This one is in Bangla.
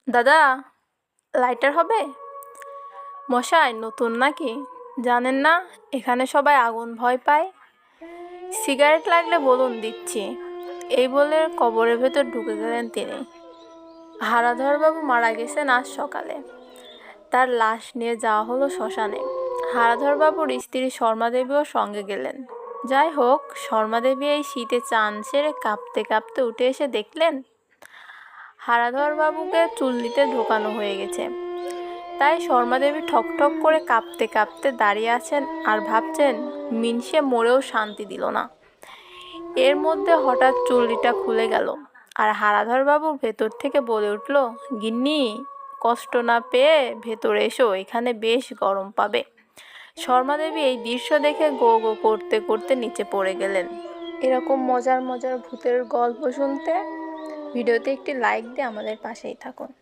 দাদা, লাইটার হবে? মশাই নতুন নাকি? জানেন না এখানে সবাই আগুন ভয় পায়। সিগারেট লাগলে বলুন, দিচ্ছি। এই বলে কবরের ভেতর ঢুকে গেলেন তিনি। হারাধরবাবু মারা গেছেন আজ সকালে। তার লাশ নিয়ে যাওয়া হলো শ্মশানে। হারাধরবাবুর স্ত্রী শর্মাদেবীও সঙ্গে গেলেন। যাই হোক, শর্মাদেবী এই শীতে চান সেরে কাঁপতে কাঁপতে উঠে এসে দেখলেন হারাধরবাবুকে চুল্লিতে ঢোকানো হয়ে গেছে। তাই শর্মাদেবী ঠকঠক করে কাঁপতে কাঁপতে দাঁড়িয়ে আছেন আর ভাবছেন, মিনসে মরেও শান্তি দিল না। এর মধ্যে হঠাৎ চুল্লিটা খুলে গেল আর হারাধরবাবু ভেতর থেকে বলে উঠল, গিন্নি, কষ্ট না পেয়ে ভেতরে এসো, এখানে বেশ গরম পাবে। শর্মাদেবী এই দৃশ্য দেখে গো গো করতে করতে নিচে পড়ে গেলেন। এরকম মজার মজার ভূতের গল্প শুনতে ভিডিওতে একটি লাইক দিয়ে আমাদের পাশেই থাকুন।